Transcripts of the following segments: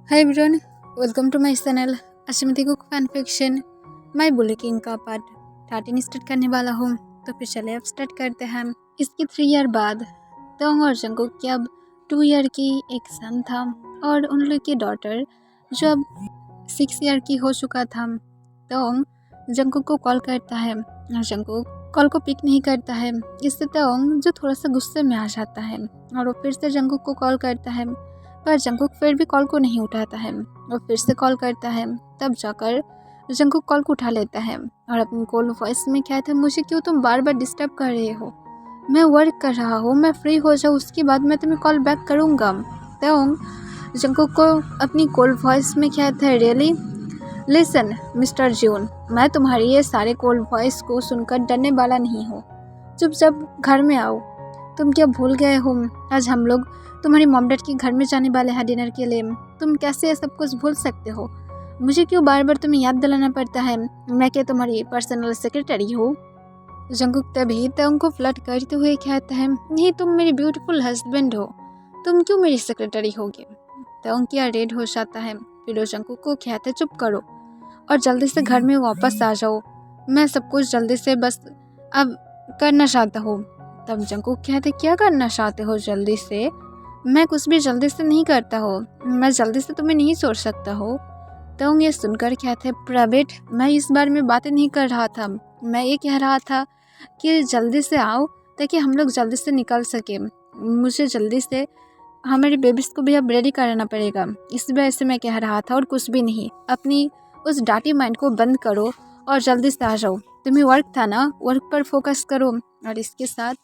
Hi everyone, welcome to my channel अश्मिति cook fan fiction. मैं bully king का part 13 start करने वाला हूँ। तो फिर चले अब स्टार्ट करते हैं। इसके 3 ईयर बाद तोंग और जंगकुक की अब 2 ईयर की एक सन था और उन लोग की डॉटर जो अब 6 ईयर की हो चुका था। तोंग जंगकुक को कॉल करता है और जंगकुक कॉल को पिक नहीं करता है। इससे तोंग जो थोड़ा सा गुस्से में आ जाता है और वो फिर से जंगकुक को कॉल करता है, पर जंगकुक फिर भी कॉल को नहीं उठाता है। वो फिर से कॉल करता है, तब जाकर जंगकुक कॉल को उठा लेता है और अपनी कॉल वॉइस में कहता है, मुझे क्यों तुम बार बार डिस्टर्ब कर रहे हो, मैं वर्क कर रहा हूँ, मैं फ्री हो जाऊँ उसके बाद मैं तुम्हें कॉल बैक करूँगा। तो जंगकुक को अपनी कॉल वॉइस में कहता है, रियली लिसन मिस्टर जून, मैं तुम्हारी ये सारे कॉल वॉइस को सुनकर डरने वाला नहीं हूँ। चुपचाप घर में आओ। तुम क्या भूल गए हो, आज हम लोग तुम्हारी मॉम डैड के घर में जाने वाले हैं डिनर के लिए। तुम कैसे ये सब कुछ भूल सकते हो? मुझे क्यों बार बार तुम्हें याद दिलाना पड़ता है? मैं क्या तुम्हारी पर्सनल सेक्रेटरी हूँ? जंगकुक तभी तंग को फ्लर्ट करते हुए कहता है, नहीं तुम मेरी ब्यूटीफुल हस्बैंड हो, तुम क्यों मेरी सेक्रेटरी होगी? तंग क्या रेड हो जाता है। फिर वो जंगकुक को कहता है, चुप करो और जल्दी से घर में वापस आ जाओ, मैं सब कुछ जल्दी से बस अब करना चाहता हूँ। तब जंगकुक कहते, क्या करना चाहते हो जल्दी से? मैं कुछ भी जल्दी से नहीं करता हो, मैं जल्दी से तुम्हें नहीं छोड़ सकता हो। तो ये सुनकर कहते, प्रवेट मैं इस बारे में बातें नहीं कर रहा था, मैं ये कह रहा था कि जल्दी से आओ ताकि हम लोग जल्दी से निकल सके। मुझे जल्दी से हमारे बेबीज को भी अब रेडी कराना पड़ेगा, इस वजह से मैं कह रहा था और कुछ भी नहीं। अपनी उस डाटी माइंड को बंद करो और जल्दी से आ जाओ। तुम्हें वर्क था ना, वर्क पर फोकस करो। और इसके साथ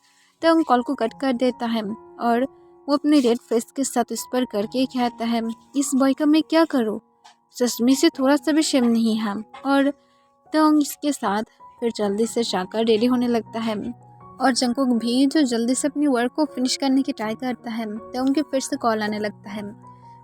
तो कॉल को कट कर देता है और वो अपने रेड फेस के साथ उस पर करके कहता है, इस बॉय का मैं क्या करूँ, चश्मे से थोड़ा सा भी शेम नहीं है। और तो इसके साथ फिर जल्दी से जाकर रेडी होने लगता है और जंगकुक भी जो जल्दी से अपनी वर्क को फिनिश करने की ट्राई करता है। तो उनके फिर से कॉल आने लगता है।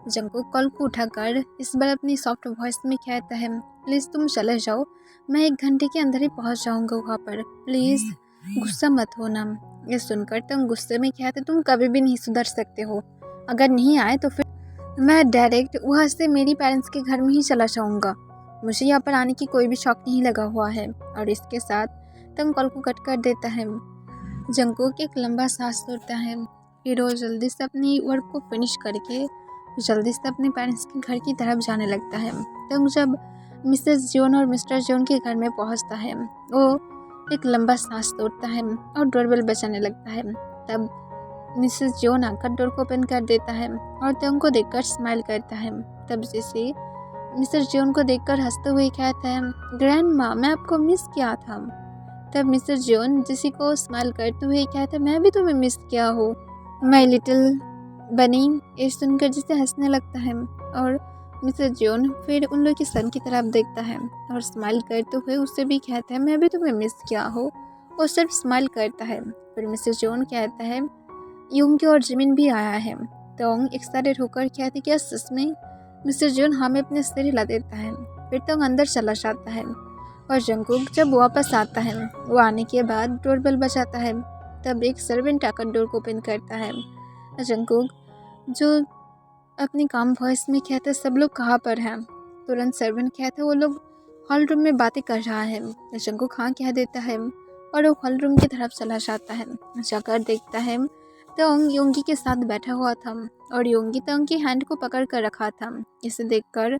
जंगकुक कॉल को उठाकर इस बार अपनी सॉफ्ट वॉइस में कहता है, प्लीज़ तुम चले जाओ, मैं 1 घंटे के अंदर ही पहुंच जाऊंगा वहाँ पर, प्लीज़ गुस्सा मत होना। ये सुनकर तुम गुस्से में कहते, तुम कभी भी नहीं सुधर सकते हो, अगर नहीं आए तो फिर मैं डायरेक्ट वहाँ से मेरी पेरेंट्स के घर में ही चला जाऊँगा, मुझे यहाँ पर आने की कोई भी शौक नहीं लगा हुआ है। और इसके साथ तुम कॉल को कट कर देता है। जंगकुक एक लंबा सांस लेता है, फिर वो जल्दी से अपनी वर्क को फिनिश करके जल्दी से अपने पेरेंट्स के घर की तरफ जाने लगता है। तब जब मिसेस जॉन और मिस्टर जॉन के घर में पहुंचता है, वो एक लंबा सांस तोड़ता है और डोरबेल बजाने लगता है। तब मिसेस जॉन आकर डोर को ओपन कर देता है और तंग को देखकर स्माइल करता है। तब जैसे मिसेस जॉन को देखकर हंसते हुए कहता है, ग्रैंडमा मैं आपको मिस किया था। तब मिसेस जॉन जिसी को स्माइल करते हुए कहता है, मैं भी तुम्हें मिस किया हूँ माय लिटिल बनी। ये सुनकर जिसे हंसने लगता है और मिसेस जॉन फिर उन लोग की सन की तरफ देखता है और स्माइल करते हुए उससे भी कहता है, मैं भी तुम्हें मिस किया हूँ। वो सिर्फ स्माइल करता है। फिर मिसेस जॉन कहता है, यूंग और जिमिन भी आया है। तोंग एक्साइटेड होकर कहती, क्या सच में? मिसेस जॉन हमें अपने सिर हिला देता है। फिर तोंग अंदर चला जाता है और जंगकुक जब वापस आता है, वो आने के बाद डोरबेल बजाता है। तब एक सर्वेंट आकर डोर को ओपन करता है। जंगकुक जो अपनी काम वॉइस में कहता है, सब लोग कहाँ पर हैं? तुरंत सर्वेंट कहता है, वो लोग हॉल रूम में बातें कर रहा है। जंगकुक हाँ कह देता है और वो हॉल रूम की तरफ चला जाता है। जाकर देखता है तोंग योंगी के साथ बैठा हुआ था और योंगी तोंग की हैंड को पकड़ कर रखा था। इसे देखकर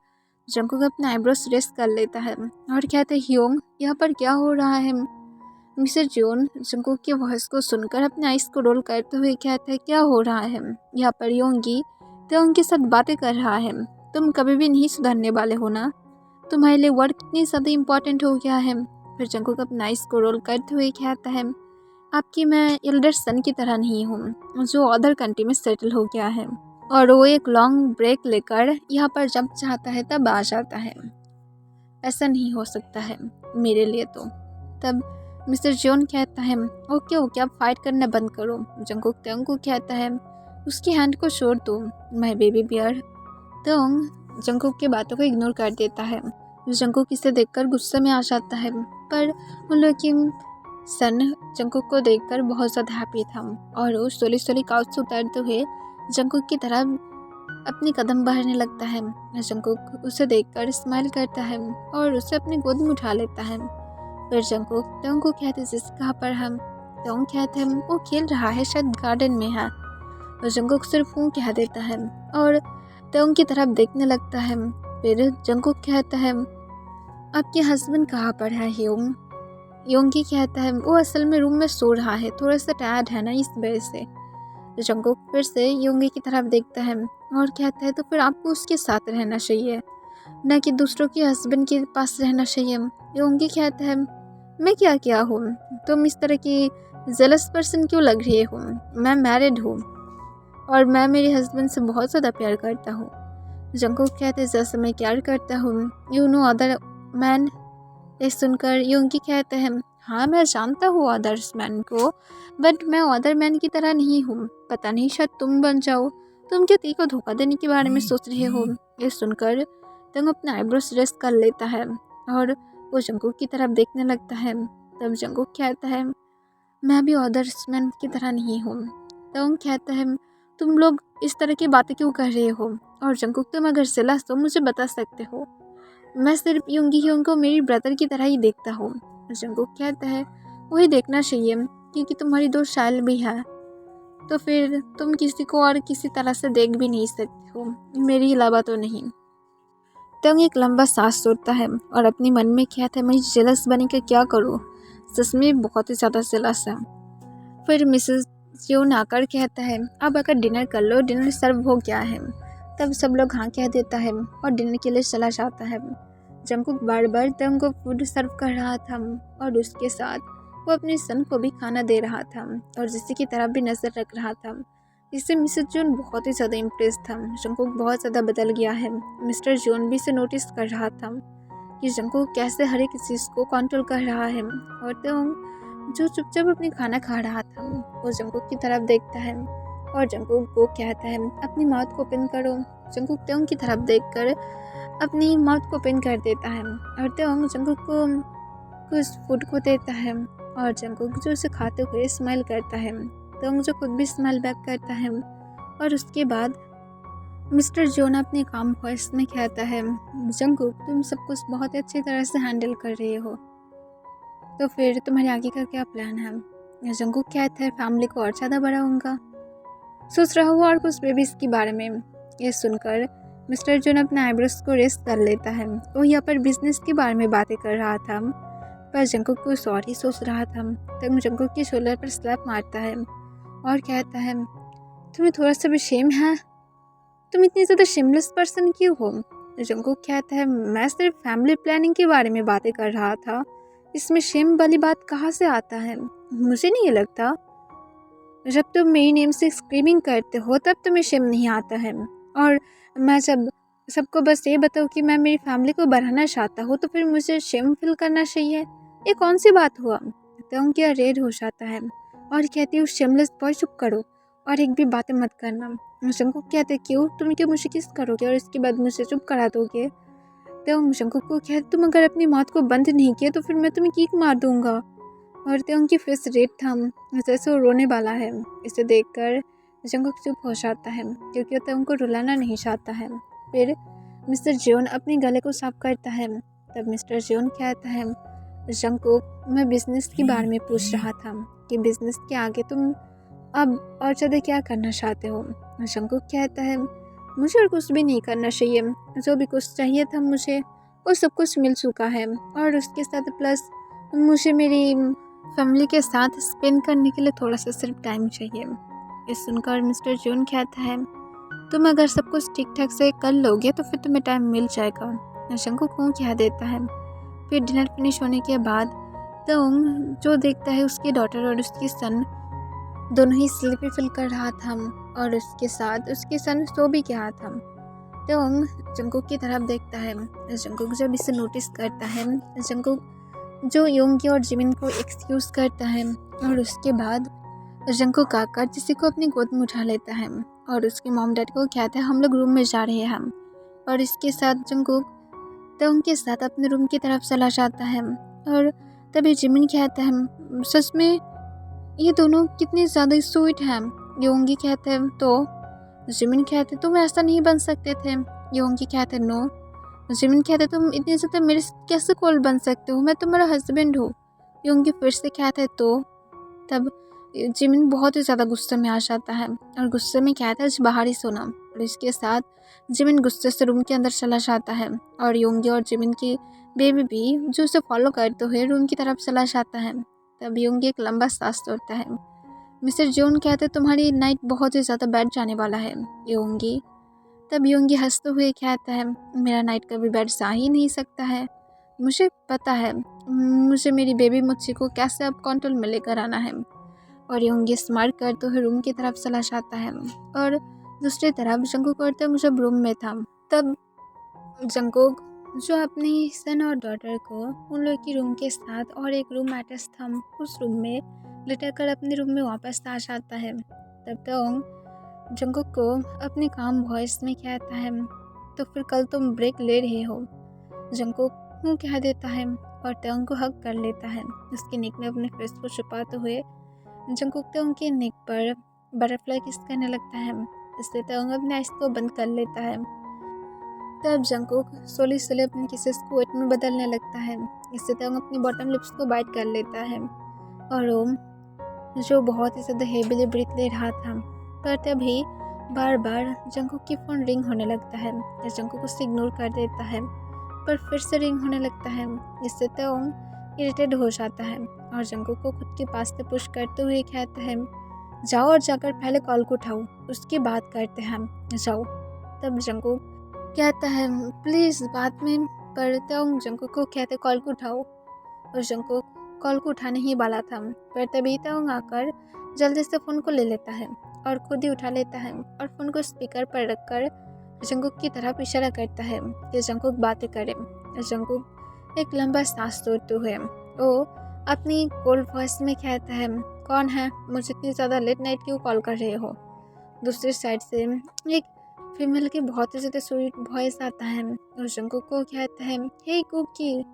जंगकुक अपना आईब्रोज रेस कर लेता है और कहते हैं, योंग यहाँ पर क्या हो रहा है? मिस्टर जॉन जंगकुक की वॉइस को सुनकर अपने आइस को रोल करते हुए कहता है, क्या हो रहा है? यहाँ पर योंगी तो उनके साथ बातें कर रहा है। तुम कभी भी नहीं सुधरने वाले हो ना? तुम्हारे लिए वर्क इतनी ज़्यादा इम्पोर्टेंट हो गया है? फिर जंगकुक अपना आइस को रोल करते हुए कहता है, आपकी मैं एल्डर सन की तरह नहीं हूँ जो अदर कंट्री में सेटल हो गया है और वो एक लॉन्ग ब्रेक लेकर यहाँ पर जब चाहता है तब आ जाता है। ऐसा नहीं हो सकता है मेरे लिए तो। तब मिस्टर जॉन कहता है, ओके ओके आप फाइट करना बंद करो। जंगकुक तोंग को कहता है, उसकी हैंड को छोड़ दो माय बेबी बियर। तोंग जंगकुक की बातों को इग्नोर कर देता है। जंगकुक इसे देखकर गुस्से में आ जाता है, पर उन लोग की सन जंगकुक को देखकर बहुत ज़्यादा हैप्पी था और वो सोली सोली काउच से उतरते हुए जंगकुक की तरफ अपनी कदम बढ़ाने लगता है। जंगकुक उसे देखकर स्माइल करता है और उसे अपनी गोद में उठा लेता है। फिर जंगकुक तोंग को कहते हैं जिस कहाँ पर हम। तोंग कहते हैं वो खेल रहा है, शायद गार्डन में है। और जंगकुक सिर्फ वो कह देता है और तोंग की तरफ देखने लगता है। फिर जंगकुक कहता है आपके हस्बैंड कहाँ पर है ह्योंग। योंगी कहता है वो असल में रूम में सो रहा है, थोड़ा सा टायर्ड है ना इस वजह से। तो जंगकुक फिर से योंगी की तरफ देखता है और कहता है तो फिर आपको उसके साथ रहना चाहिए, न कि दूसरों के हस्बैंड के पास रहना चाहिए। योंगी कहता है मैं क्या क्या हूँ, तुम इस तरह की जेलस पर्सन क्यों लग रही हो, मैं मैरिड हूँ और मैं मेरे हस्बैंड से बहुत ज़्यादा प्यार करता हूँ। जंगकुक कहते हैं जैसे मैं प्यार करता हूँ यू नो अदर मैन। ये सुनकर योंगी कहते हैं हाँ मैं जानता हूँ अदर्स मैन को, बट मैं अदर मैन की तरह नहीं हूँ, पता नहीं शायद तुम बन जाओ, तुम क्या ती को धोखा देने के बारे में सोच रहे हो। ये सुनकर तंग अपना आईब्रोस रेस्ट कर लेता है और वो जंगकुक की तरफ देखने लगता है। तब जंगकुक कहता है मैं भी अदर्स मैन की तरह नहीं हूँ। तंग कहता है तुम लोग इस तरह की बातें क्यों कर रहे हो, और जंगकुक तुम अगर जेलस हो मुझे बता सकते हो, मैं सिर्फ योंगी ह्योंग को मेरी ब्रदर की तरह ही देखता हूँ। जंगकुक कहता है वही देखना चाहिए क्योंकि तुम्हारी दो शायल भी है, तो फिर तुम किसी को और किसी तरह से देख भी नहीं सकते हो, मेरी अलावा तो नहीं। तंग एक लंबा सांस छोड़ता है और अपने मन में कहता है मैं जेलस बने का क्या करूँ, सच में बहुत ही ज़्यादा जेलस है। फिर मिसेस योन आकर कहता है अब आकर डिनर कर लो, डिनर सर्व हो गया है। तब सब लोग हाँ कह देता है और डिनर के लिए चला जाता है। जंगकुक बार बार तंग को फूड सर्व कर रहा था और उसके साथ वो अपने सन को भी खाना दे रहा था और जिसी की तरफ भी नज़र रख रहा था। इससे मिसेस जोन बहुत ही ज़्यादा इम्प्रेस था। जंगकुक बहुत ज़्यादा बदल गया है। मिस्टर जोन भी इसे नोटिस कर रहा था कि जंगकुक कैसे हर एक चीज़ को कंट्रोल कर रहा है, और तंग जो चुपचाप अपनी खाना खा रहा था वो जंगकुक की तरफ देखता है और जंगकुक को कहता है अपनी माउथ को ओपन करो। जंगकुक तंग की तरफ देखकर अपनी माउथ को ओपन कर देता है और तंग जंगकुक को कुछ फूड को देता है और जंगकुक जो उसे खाते हुए स्माइल करता है। तंग जो खुद भी स्माइल बैक करता है और उसके बाद मिस्टर जोन अपने काम वॉइस में कहता है जंगकुक तुम सब कुछ बहुत ही अच्छी तरह से हैंडल कर रहे हो, तो फिर तुम्हारे आगे का क्या प्लान है। जंगकुक कहता है फैमिली को और ज़्यादा बढ़ाऊंगा, सोच रहा हूँ और कुछ बेबीज़ के बारे में। ये सुनकर मिस्टर जोन अपने आईब्रोस को रेस्ट कर लेता है। वो यहाँ पर बिजनेस के बारे में बातें कर रहा था पर जंगकुक को सॉरी सोच रहा था। तब जंगकुक के शोल्डर पर स्लैप मारता है और कहता है तुम्हें थोड़ा सा भी शेम है, तुम इतनी ज़्यादा शेमलेस पर्सन क्यों हो। जंगकुक कहता है मैं सिर्फ फैमिली प्लानिंग के बारे में बातें कर रहा था, इसमें शेम वाली बात कहाँ से आता है, मुझे नहीं लगता जब तुम मेरी नेम से स्क्रीमिंग करते हो तब तुम्हें शेम नहीं आता है, और मैं जब सबको बस ये बताऊँ कि मैं मेरी फैमिली को बढ़ाना चाहता हूँ तो फिर मुझे शेम फील करना चाहिए, ये कौन सी बात हुआ। तो क्या रेड हो जाता है और कहती हूँ शेमलेस बॉय चुप करो और एक भी बातें मत करना। जंगकुक कहते क्यों, तुम क्या मुझे किस करोगे और इसके बाद मुझे चुप करा दोगे। तो जंगकुक को कहते तुम अगर अपनी मौत को बंद नहीं किया तो फिर मैं तुम्हें किक मार दूंगा, और त्योंग की फेस रेड था जैसे वो रोने वाला है। इसे देखकर जंगकुक चुप हो जाता है क्योंकि वो त्योंग को रुलाना नहीं चाहता है। फिर मिस्टर जियोन अपने गले को साफ करता है। तब मिस्टर जियोन कहता है जंगकुक मैं बिजनेस के बारे में पूछ रहा था कि बिजनेस के आगे तुम अब और ज़्यादा क्या करना चाहते हो। जंगकुक कहता है मुझे और कुछ भी नहीं करना चाहिए, जो भी कुछ चाहिए था मुझे वो सब कुछ मिल चुका है, और उसके साथ प्लस मुझे मेरी फैमिली के साथ स्पेंड करने के लिए थोड़ा सा सिर्फ टाइम चाहिए। ये सुनकर मिस्टर जून कहता है तुम अगर सब कुछ ठीक ठाक से कर लोगे तो फिर तुम्हें टाइम मिल जाएगा। जंगकुक को कह देता है। फिर डिनर फिनिश होने के बाद तोंग जो देखता है उसकी डॉटर और उसकी सन दोनों ही स्लीपी फील कर रहा था, और उसके साथ उसके सन सो भी गया था। तोंग जंगकुक की तरफ देखता है। जंगकुक जब इसे नोटिस करता है, जंगकुक जो योंगी और जिमिन को एक्सक्यूज़ करता है, और उसके बाद जंगकुक आकर किसी को अपनी गोद में उठा लेता है और उसके मॉम डैड को कहता है हम लोग रूम में जा रहे हैं। और इसके साथ जंगकुक तोंग के साथ अपने रूम की तरफ चला जाता है, और तभी जिमिन कहता है सच में ये दोनों कितने ज़्यादा स्वीट हैं। योंगी कहते हैं तो जिमिन कहते तुम ऐसा नहीं बन सकते थे। योंगी कहते नो। जिमिन कहते तुम इतनी ज़्यादा मेरे से कैसे कोल बन सकते हो, मैं तुम्हारा हस्बैंड हूँ। योंगी फिर से कहते तो। तब जिमिन बहुत ही ज़्यादा गुस्से में आ जाता है और गुस्से में कहता है बाहर ही सोना। और इसके साथ जिमिन गुस्से से रूम के अंदर चला जाता है और योंगी और जिमिन की बेबी भी जो उसे फॉलो करते हुए रूम की तरफ चला जाता है। तब योंगी एक लंबा सांस तोड़ता है। मिस्टर जोन कहते तुम्हारी नाइट बहुत ही ज़्यादा बैठ जाने वाला है योंगी। तब योंगी हंसते हुए कहता है मेरा नाइट कभी बैठ जा ही नहीं सकता है। मुझे पता है मुझे मेरी बेबी मुच्ची को कैसे अब कंट्रोल में लेकर आना है। और योंगी स्मार्ट करते हुए रूम की तरफ चला जाता है और दूसरी तरफ जंगकुक और तब जब रूम में था तब जंगकुक जो अपनी सन और डॉटर को उन लोग की रूम के साथ और एक रूम अटैच था उस रूम में लेटर कर अपने रूम में वापस आ जाता है। तब तक जंगकुक को अपने काम वॉइस में कहता है तो फिर कल तुम ब्रेक ले रहे हो। जंगकुक हूँ कह देता है और तंग को हक कर लेता है। उसके नेक में अपने फेस को छुपाते हुए जंगकुक तंग के नेक पर बटरफ्लाई किस करने लगता है। इसलिए तंग अपने आइस को बंद कर लेता है। तब जंगकुक सोली सोली अपनी किसेस को वेट में बदलने लगता है। इससे तंग अपनी बॉटम लिप्स को बाइट कर लेता है और ओम जो बहुत ही ज़्यादा हेवीली ब्रीथ ले रहा था पर तभी बार बार जंगकुक की फ़ोन रिंग होने लगता है। जंगकुक उसे इग्नोर कर देता है पर फिर से रिंग होने लगता है। इससे तंग इरिटेड हो जाता है और जंगकुक को खुद के पास से पुश करते हुए कहता है जाओ और जाकर पहले कॉल को उठाओ उसकी बात करते हैं जाओ। तब जंगकुक कहता है प्लीज़ बाद में। पर तंग जंगकुक को कहते कॉल को उठाओ और जंगकुक कॉल को उठाने ही वाला था पर तभी तंग आकर जल्दी से फ़ोन को ले लेता है और खुद ही उठा लेता है और फ़ोन को स्पीकर पर रखकर जंगकुक की तरफ इशारा करता है कि जंगकुक बातें करे। जंगकुक एक लंबा सांस तोड़ते हुए वो अपनी कोल्ड वॉइस में कहता है कौन है, मुझे इतनी ज़्यादा लेट नाइट क्यों कॉल कर रहे हो। दूसरी साइड से एक फीमेल की बहुत ही ज़्यादा स्वीट वॉइस आता है और जंगकुक को कहता है हे कुकी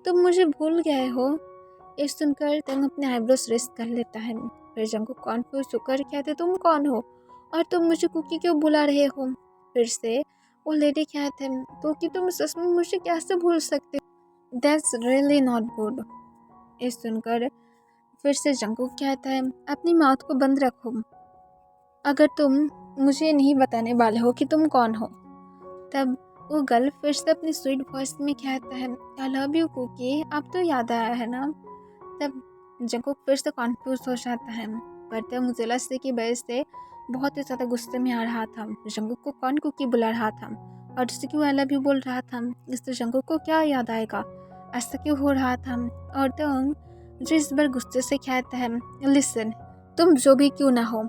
तुम मुझे भूल गए हो। ये सुनकर तंग अपने आईब्रोज रेस्ट कर लेता है। फिर जंगकुक कॉन्फ्यूज होकर कहते तुम कौन हो और तुम मुझे कुकी क्यों बुला रहे हो। फिर से वो लेडी कहते हैं तो कि तुम सच में मुझे कैसे भूल सकते हो, दैट्स रियली नॉट गुड। ये सुनकर फिर से जंगकुक कहता है अपनी माउथ को बंद रखो, अगर तुम मुझे नहीं बताने वाले हो कि तुम कौन हो। तब वो गर्ल फिर से अपनी स्वीट वॉइस में कहता है आई लव यू कुकी, अब तो याद आया है ना। तब जंगकुक फिर से कॉन्फ्यूज हो जाता है पर तब जेलसी की वजह से बहुत ही ज़्यादा गुस्से में आ रहा था। जंगकुक को कौन कुकी बुला रहा था और जिससे क्यों आई लव यू बोल रहा था, इससे जंगकुक को क्या याद आएगा, ऐसा क्यों हो रहा था। और तंग जो इस बार गुस्से से कहता है लिसन तुम जो भी क्यों ना हो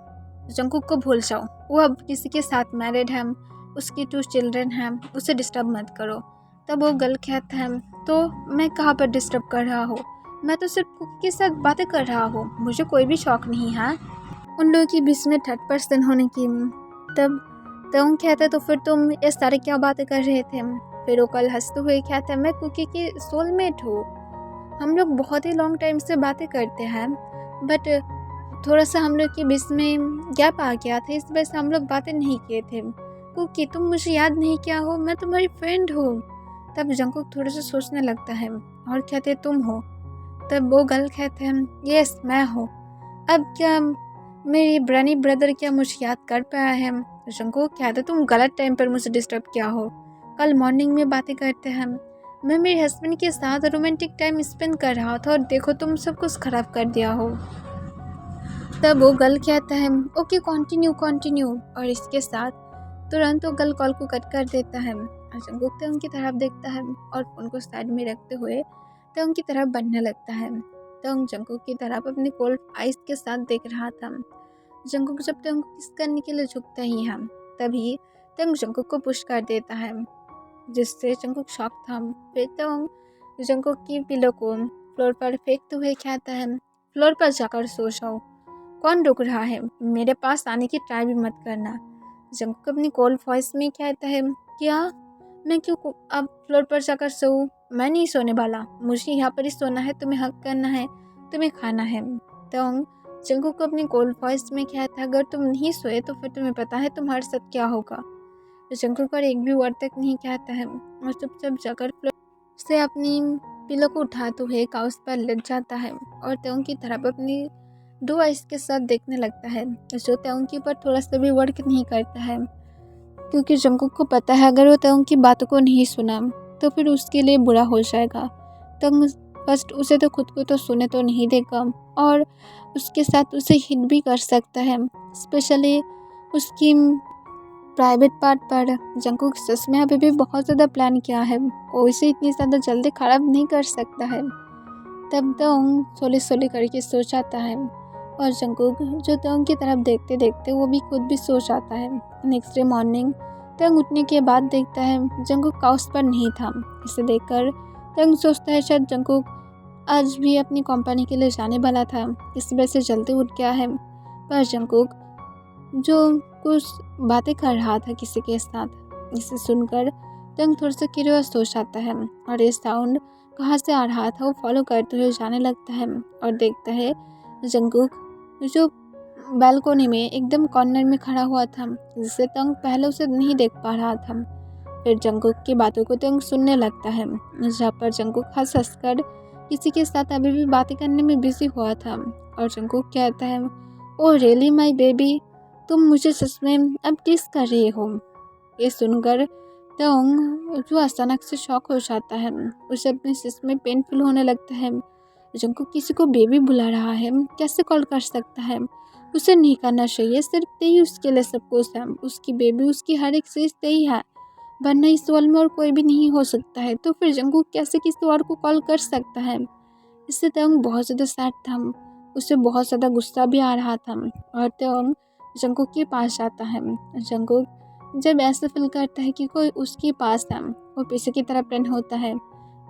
जंगकुक को भूल जाओ, वो अब किसी के साथ मैरिड है, उसकी 2 चिल्ड्रन हैं, उसे डिस्टर्ब मत करो। तब वो गर्ल कहता है तो मैं कहाँ पर डिस्टर्ब कर रहा हूँ, मैं तो सिर्फ कुकी के साथ बातें कर रहा हूँ, मुझे कोई भी शौक नहीं है उन लोगों के बीच में 3rd पर्सन होने की। तब तंग कहता है तो फिर तुम ये सारे क्या बातें कर रहे थे। फिर वो कल हंसते हुए कहता है मैं कुकी की सोलमेट हूँ, हम लोग बहुत ही लॉन्ग टाइम से बातें करते हैं बट थोड़ा सा हम लोग के बीच में गैप आ गया था, इस वजह से हम लोग बातें नहीं किए थे। कुकी तुम मुझे याद नहीं किया हो, मैं तुम्हारी फ्रेंड हूँ। तब जंगकुक थोड़ा सा सोचने लगता है और कहते तुम हो। तब वो गर्ल कहते हैं यस मैं हूँ, अब क्या मेरी ब्रानी ब्रदर क्या मुझे याद कर पाया है। जंगकुक कहते तुम गलत टाइम पर मुझे डिस्टर्ब किया हो, कल मॉर्निंग में बातें करते हैं, मैं मेरे हस्बैंड के साथ रोमांटिक टाइम स्पेंड कर रहा था और देखो तुम सब कुछ ख़राब कर दिया हो। तब वो गर्ल कहता है ओके कंटिन्यू और इसके साथ तुरंत वो गर्ल कॉल को कट कर देता है। जंगकुक तो उनकी तरफ देखता है और फ़ोन को साइड में रखते हुए तो उनकी तरफ बढ़ने लगता है। तो जंगकुक की तरफ अपने कोल्ड आइस के साथ देख रहा था। जंगकुक जब तंग को किस करने के लिए झुकता ही है तभी तंग जंगकुक को पुश कर देता है जिससे जंगकुक शॉक था। फिर तंग जंगकुक की पिलो को फ्लोर पर फेंकते हुए कहता है फ्लोर पर जाकर सो जाओ, कौन रुक रहा है, मेरे पास आने की ट्राई भी मत करना। जंगकुक अपनी कोल्ड वॉइस में कहता है क्या मैं क्यों अब फ्लोर पर जाकर सोऊं, मैं नहीं सोने वाला, मुझे यहाँ पर ही सोना है, तुम्हें हक करना है, तुम्हें खाना है। तंग जंगकुक को अपनी कोल्ड वॉइस में कहता है अगर तुम नहीं सोए तो फिर तुम्हें पता है तुम्हारे साथ क्या होगा। तो जंगकुक और एक भी वर्ड तक नहीं कहता है और चुपचाप जाकर फ्लोर से अपनी पिलो को उठाते हुए काउच पर लेट जाता है और तेउंग की तरफ अपनी 2 आइस के साथ देखने लगता है जो तेउंग के ऊपर थोड़ा सा भी वर्क नहीं करता है, क्योंकि जंगकुक को पता है अगर वो तेउंग की बातों को नहीं सुना तो फिर उसके लिए बुरा हो जाएगा। तेउंग फर्स्ट उसे तो खुद को तो सुने तो नहीं देगा और उसके साथ उसे हिट भी कर सकता है, स्पेशली उसकी प्राइवेट पार्ट पर। जंगकुक सच में अभी भी बहुत ज़्यादा प्लान किया है, वो इसे इतनी ज़्यादा जल्दी खराब नहीं कर सकता है। तब तेउंग सोली सोली करके सो जाता है और जंगकुक जो तेउंग की तरफ देखते देखते वो भी खुद भी सो जाता है। नेक्स्ट डे मॉर्निंग तेउंग उठने के बाद देखता है जंगकुक काउच पर नहीं था। इसे देखकर तेउंग सोचता है शायद जंगकुक आज भी अपनी कंपनी के लिए जाने वाला था, इस वजह से जल्दी उठ गया है। पर जंगकुक जो कुछ बातें कर रहा था किसी के साथ, इसे सुनकर तेउंग थोड़ा सा क्यूरियस हो जाता है और ये साउंड कहाँ से आ रहा था वो फॉलो करते हुए जाने लगता है और देखता है जंगकुक जो बालकोनी में एकदम कॉर्नर में खड़ा हुआ था, जिससे तेउंग पहले उसे नहीं देख पा रहा था। फिर जंगकुक की बातों को तेउंग सुनने लगता है, जहाँ पर जंगकुक हंस हंस कर किसी के साथ अभी भी बातें करने में बिजी हुआ था और जंगकुक कहता है ओ रियली माय बेबी, तुम मुझे सच में अब टीज कर रही हो। ये सुनकर तेउंग जो अचानक से शॉक हो जाता है, उसे अपने सिर में पेन फील होने लगता है। जंगकुक किसी को बेबी बुला रहा है, कैसे कॉल कर सकता है, उसे नहीं करना चाहिए, सिर्फ तेई उसके लिए सब कुछ है, उसकी बेबी उसकी हर एक चीज़ तेई है, वरना इस वर्ल्ड में और कोई भी नहीं हो सकता है, तो फिर जंगकुक कैसे किसी और को कॉल कर सकता है। इससे तेउंग बहुत ज़्यादा सैड था, उसे बहुत ज़्यादा गुस्सा भी आ रहा था और तेउंग जंगकुक के पास जाता है। जंगकुक जब ऐसा फील करता है कि कोई उसके पास है, वो पीछे की तरफ टर्न होता है,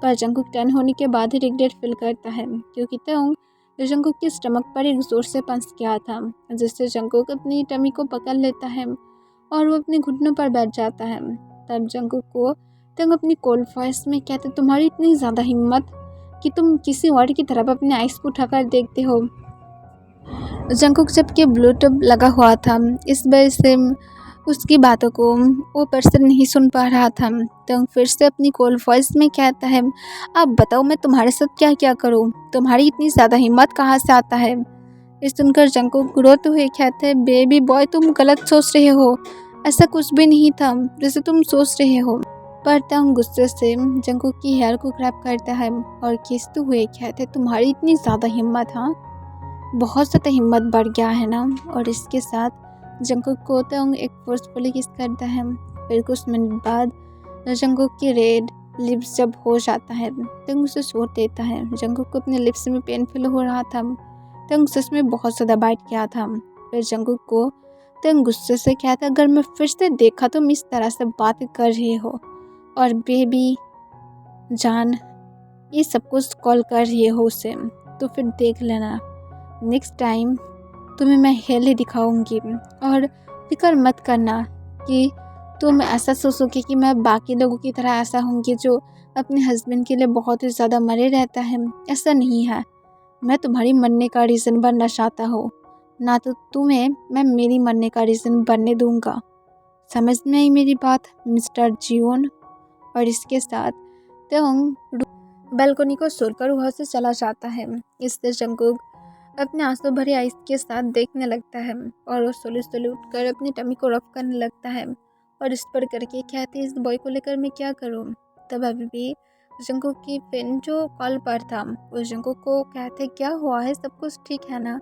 पर जंगकुक टर्न होने के बाद ही रिग्रेट फील करता है, क्योंकि तेउंग जंगकुक के स्टमक पर एक जोर से पंच किया था, जिससे जंगकुक अपनी टमी को पकड़ लेता है और वो अपने घुटनों पर बैठ जाता है। तब जंगकुक को तेउंग अपनी कोल्ड वॉइस में कहते तुम्हारी इतनी ज़्यादा हिम्मत कि तुम किसी और की तरफ अपने आइस को उठाकर देखते हो। जंगकुक जबकि ब्लूटूथ लगा हुआ था, इस वजह से उसकी बातों को वो पर्सन नहीं सुन पा रहा था। तो फिर से अपनी कोल्ड वॉइस में कहता है अब बताओ मैं तुम्हारे साथ क्या क्या करूं, तुम्हारी इतनी ज़्यादा हिम्मत कहाँ से आता है। ये सुनकर जंगकुक रोते हुए कहते हैं बेबी बॉय तुम गलत सोच रहे हो, ऐसा कुछ भी नहीं था जैसे तुम सोच रहे हो। पर तेउंग गुस्से से जंगकुक की हेयर को ग्रैब करता है और खींचते हुए कहते तुम्हारी इतनी ज़्यादा हिम्मत, हाँ बहुत ज़्यादा हिम्मत बढ़ गया है ना। और इसके साथ जंगकुक को तेउंग एक फोर्सफुली किस करता है। फिर कुछ मिनट बाद जंगकुक की रेड लिप्स जब हो जाता है तेउंग उसे छोड़ देता है। जंगकुक को अपने लिप्स में पेन फील हो रहा था, तेउंग सच में बहुत ज़्यादा बाइट किया था। फिर जंगकुक को तेउंग गुस्से से कहता अगर मैं फिर से देखा तुम इस तरह से बातें कर रहे हो और बेबी जान ये सब कुछ कॉल कर रही हो उसे, तो फिर देख लेना नेक्स्ट टाइम तुम्हें मैं हेल ही दिखाऊंगी। और फिक्र मत करना कि तुम ऐसा सोचोगे कि मैं बाकी लोगों की तरह ऐसा होंगी जो अपने हस्बैंड के लिए बहुत ही ज़्यादा मरे रहता है, ऐसा नहीं है। मैं तुम्हारी मरने का रीज़न बनना चाहता हूँ, ना तो तुम्हें मैं मेरी मरने का रीज़न बनने दूंगा। समझ में आई मेरी बात मिस्टर जियोन। और इसके साथ तेउंग बालकनी को छोड़कर वहाँ से चला जाता है। इससे जंगकुक अपने आंसू भरे आइस के साथ देखने लगता है और वो सोले सोले उठकर अपनी टमी को रफ करने लगता है और इस पर करके कहती इस बॉय को लेकर मैं क्या करूँ। तब अभी भी जंगकुक की फ्रेंड जो कॉल पर था वो जंगकुक को कहते क्या हुआ है, सब कुछ ठीक है ना।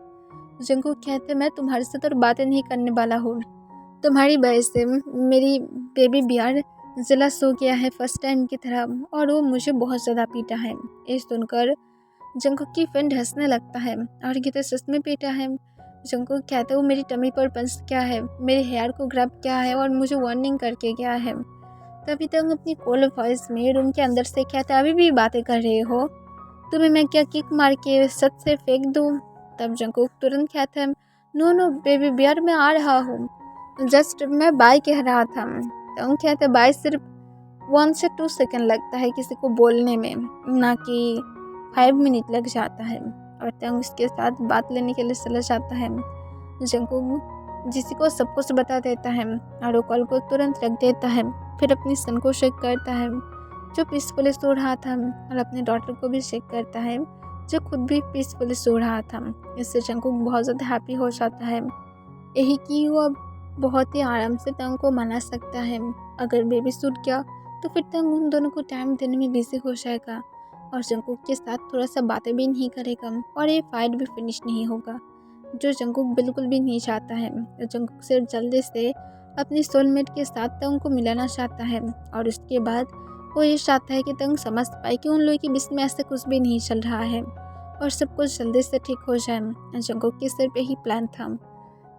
जंगकुक कहते मैं तुम्हारे साथ और बातें नहीं करने वाला हूँ, तुम्हारी वजह से मेरी बेबी बियर जेलस हो गया है फर्स्ट टाइम की तरह और वो मुझे बहुत ज़्यादा पीटा है। ये सुनकर जंगकुक की फ्रेंड हंसने लगता है और कहते सच में पीटा है। जंगकुक कहते वो मेरी टमी पर पंच क्या है, मेरे हेयर को ग्रैब क्या है और मुझे वार्निंग करके गया है। तभी तक अपनी कोल्ड वॉइस में रूम के अंदर से कहते अभी भी बातें कर रहे हो, तुम्हें मैं क्या किक मार के सच से फेंक दूँ। तब जंगकुक तुरंत कहता है नो नो बेबी बियर मैं आ रहा हूँ, जस्ट मैं बाय कह रहा था। तो कहते बाय सिर्फ 1 से 2 सेकंड लगता है किसी को बोलने में, ना कि 5 मिनट लग जाता है। और तंग उसके साथ बात लेने के लिए चला जाता है। जंगकुक जिसी को सब कुछ बता देता है और वो कॉल को तुरंत रख देता है। फिर अपनी सन को चेक करता है जो पीसफुली सो रहा था और अपने डॉटर को भी चेक करता है जो खुद भी पीसफुली सो रहा था। इससे जंगकुक बहुत ज़्यादा हैप्पी हो जाता है, यही कि वो अब बहुत ही आराम से तंग को मना सकता है। अगर बेबी छूट गया तो फिर तंग उन दोनों को टाइम देने में बिजी हो जाएगा और जंगकुक के साथ थोड़ा सा बातें भी नहीं करेगा और ये फाइट भी फिनिश नहीं होगा, जो जंगकुक बिल्कुल भी नहीं चाहता है। जंगकुक सिर्फ जल्दी से अपनी सोलमेट के साथ तंग को मिलाना चाहता है और उसके बाद वो ये चाहता है कि तंग समझ पाए कि उन लोगों के बीच में ऐसा कुछ भी नहीं चल रहा है और सब कुछ जल्दी से ठीक हो जाए। जंगकुक के सिर्फ यही प्लान था।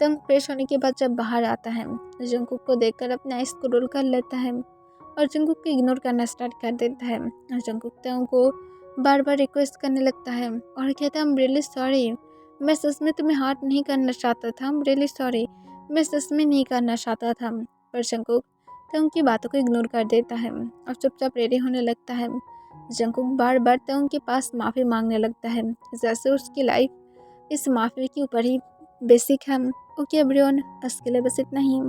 तंग फ्रेश होने के बाद जब बाहर आता है जंगकुक को देखकर अपने आइस को रोल कर लेता है और जंगकुक को इग्नोर करना स्टार्ट कर देता है। और जंगकुक तंग को बार बार रिक्वेस्ट करने लगता है और कहता है आई एम रियली सॉरी, मैं सच में तुम्हें हार्ट नहीं करना चाहता था, आई एम रियली सॉरी, मैं सच में नहीं करना चाहता था। पर जंगकुक तंग की बातों को इग्नोर कर देता है और चुपचाप रेडी होने लगता है। जंगकुक बार बार तंग के पास माफ़ी मांगने लगता है जैसे उसकी लाइफ इस माफ़ी के ऊपर ही बेसिक है। ओके एवरीवन, आज के लिए बस इतना ही।